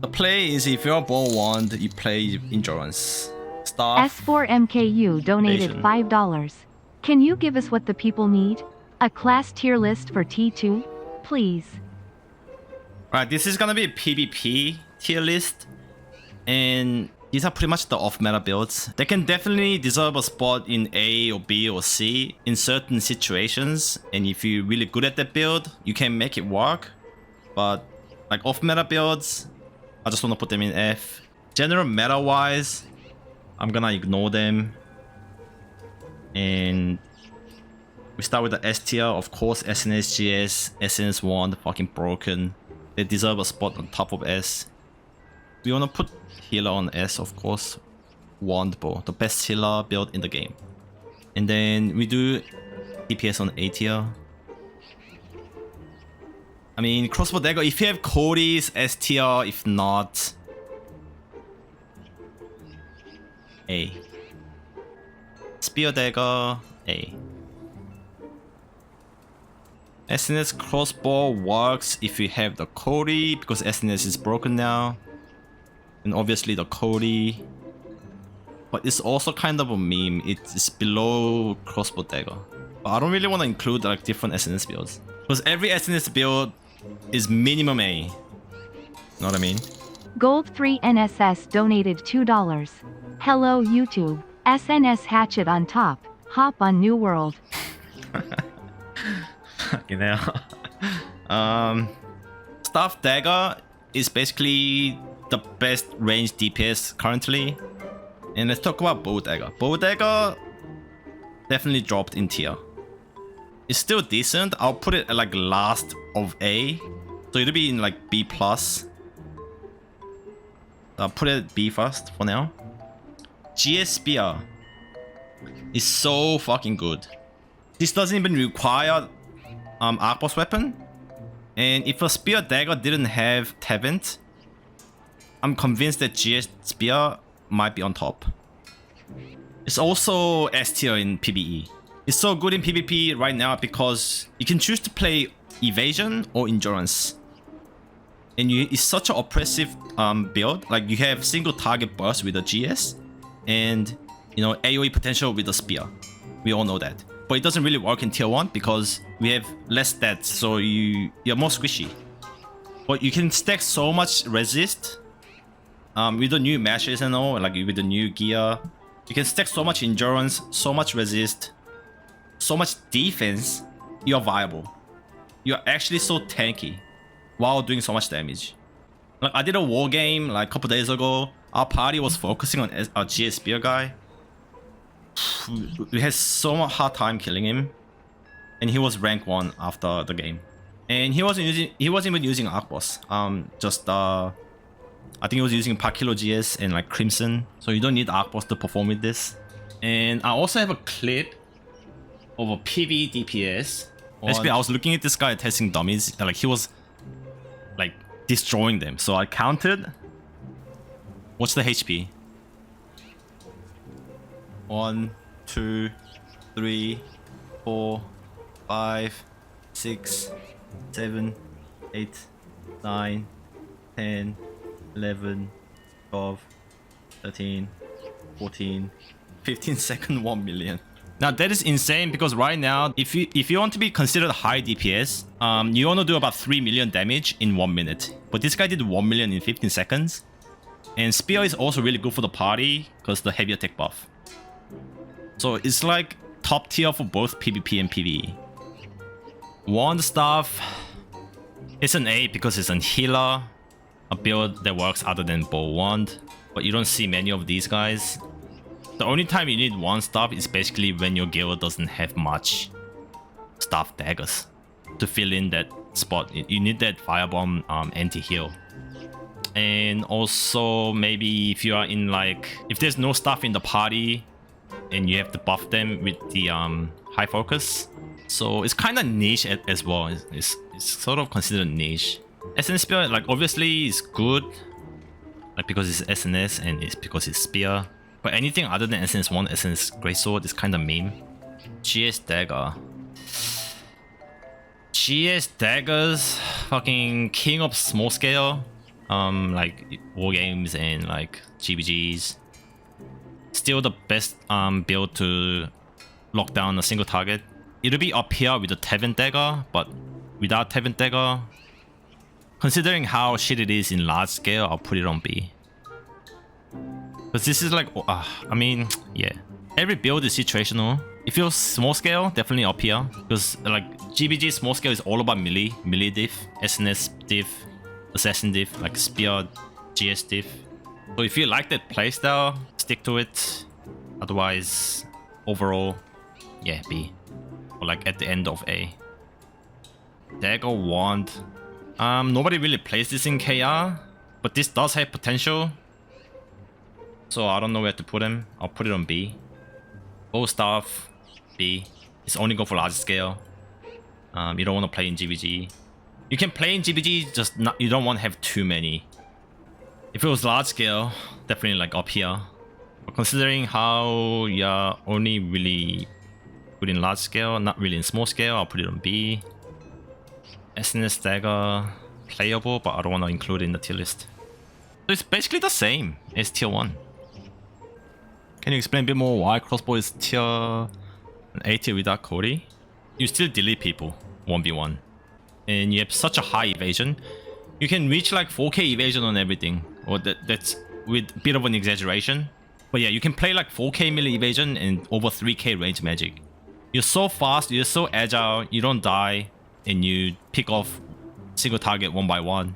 The play is if you're ball wand, you play endurance. Staff. S4MKU donated Asian. $5. Can you give us what the people need? A class tier list for T2? Please. Right, this is gonna be a PvP tier list. And these are pretty much the off-meta builds. They can definitely deserve a spot in A or B or C in certain situations. And if you're really good at that build, you can make it work. But like off-meta builds, I just want to put them in F. General meta-wise, I'm gonna ignore them. And we start with the S tier. Of course, SnS GS, SnS Wand, fucking broken. They deserve a spot on top of S. We want to put healer on S, of course. Wand bow, the best healer build in the game. And then we do DPS on A tier. I mean, crossbow dagger, if you have Cody's S tier, if not, A. Spear dagger, A. SnS crossbow works if you have the Cody, because SnS is broken now. And obviously the Cody. But it's also kind of a meme. It's below crossbow dagger. But I don't really want to include like different SNS builds. Because every SNS build is minimum A. You know what I mean? Gold 3 NSS donated $2. Hello YouTube. SNS hatchet on top. Hop on New World. You know. Staff dagger is basically the best range DPS currently. And let's talk about bow dagger. Bow dagger definitely dropped in tier. It's still decent. I'll put it at like last of A. So it'll be in like B plus. I'll put it at B first for now. GS Spear is so fucking good. This doesn't even require arc boss weapon. And if a Spear dagger didn't have Tevent, I'm convinced that GS Spear might be on top. It's also S tier in PvE. It's so good in PvP right now because you can choose to play evasion or endurance. And it's such an oppressive build. Like you have single target burst with the GS and you know AoE potential with the spear. We all know that. But it doesn't really work in tier 1 because we have less stats, so you're more squishy. But you can stack so much resist with the new meshes and all, like with the new gear. You can stack so much endurance, so much resist, so much defense. You're viable. You're actually so tanky while doing so much damage. Like I did a war game like a couple days ago. Our party was focusing on a GS spear guy. We had so much hard time killing him, and he was rank 1 after the game. And he wasn't even using arc boss. I think he was using Pakilo GS and like Crimson, so you don't need arc boss to perform with this. And I also have a clip of a PV DPS. Basically, I was looking at this guy testing dummies, and like he was like destroying them. So I counted. What's the HP? 1, 2, 3, 4, 5, 6, 7, 8, 9, 10, 11, 12, 13, 14, 15 second 1 million. Now that is insane because right now, if you want to be considered high DPS, you want to do about 3 million damage in 1 minute. But this guy did 1 million in 15 seconds. And Spear is also really good for the party because the heavy attack buff. So it's like top tier for both PvP and PvE. Wand Staff, it's an A because it's a healer, a build that works other than Bow Wand, but you don't see many of these guys. The only time you need Wand Staff is basically when your guild doesn't have much staff daggers to fill in that spot. You need that Firebomb anti-heal. And also maybe if you are in like, if there's no staff in the party and you have to buff them with the high focus. So it's kind of niche as well. It's sort of considered niche. SnS Spear, like obviously is good, like because it's SNS and it's because it's Spear. But anything other than SnS Wand, SnS Greatsword is kind of meme. GS Dagger. GS Daggers, fucking king of small scale. like war games and like GBGs. Still the best build to lock down a single target. It'll be up here with the Tevin dagger, but without Tevin dagger, considering how shit it is in large scale, I'll put it on B. Because this is like, I mean, yeah. Every build is situational. If you're small scale, definitely up here. Because like GBG small scale is all about melee diff, SNS diff, assassin diff, like spear, GS diff. So if you like that playstyle, stick to it. Otherwise, overall, yeah, B. Or like at the end of A. Dagger wand. Nobody really plays this in KR, but this does have potential. So I don't know where to put him. I'll put it on B. Bow staff, B. It's only go for large scale. You don't want to play in GBG. You can play in GBG, just not, you don't want to have too many. If it was large scale, definitely like up here. But considering how you're only really good in large scale, not really in small scale, I'll put it on B. SnS dagger, playable, but I don't want to include it in the tier list. So it's basically the same as tier 1. Can you explain a bit more why crossbow is tier 8 tier without Cody? You still delete people 1v1. And you have such a high evasion. You can reach like 4k evasion on everything. Or that's with a bit of an exaggeration. But yeah, you can play like 4k melee evasion and over 3k range magic. You're so fast, you're so agile, you don't die, and you pick off single target one by one.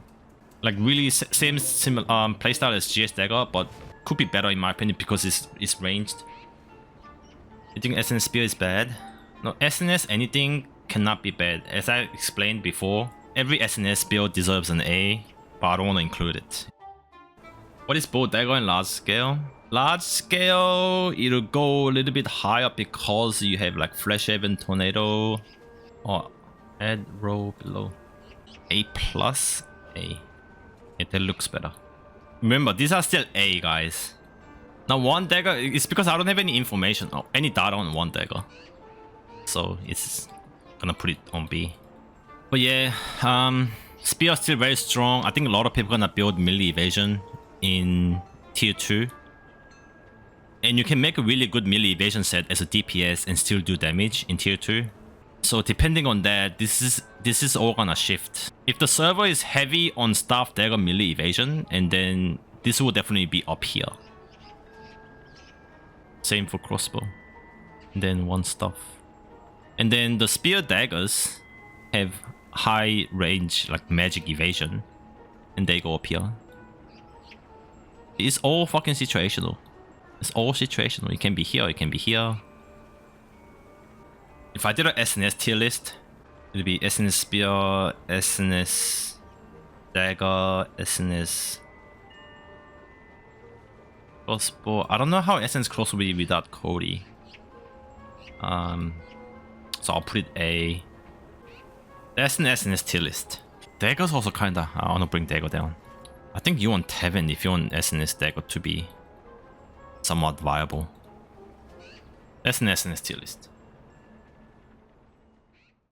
Like really same similar playstyle as GS dagger, but could be better in my opinion because it's ranged. You think SnS spear is bad? No, SnS anything cannot be bad. As I explained before, every SnS build deserves an A, but I don't want to include it. What is bow dagger in large scale? Large scale, it'll go a little bit higher because you have like Flash Haven, Tornado, or add row below. A plus A. Yeah, that looks better. Remember, these are still A, guys. Now, one dagger, it's because I don't have any information or any data on one dagger. So, it's gonna put it on B. But yeah, spear is still very strong. I think a lot of people are gonna build melee evasion in tier 2. And you can make a really good melee evasion set as a DPS and still do damage in tier 2. So depending on that, this is all gonna shift. If the server is heavy on staff dagger melee evasion, and then this will definitely be up here. Same for crossbow. And then one staff. And then the spear daggers have high range like magic evasion, and they go up here. It's all fucking situational. It's all situational. It can be here, it can be here. If I did an SnS tier list, it'd be SnS spear, SnS dagger, SnS crossbow. I don't know how SnS crossbow will be without Cody. So I'll put it A. That's an SnS tier list. Dagger's also kinda, I wanna bring dagger down. I think you want Tevin if you want SnS dagger to be somewhat viable. That's an SnS tier list.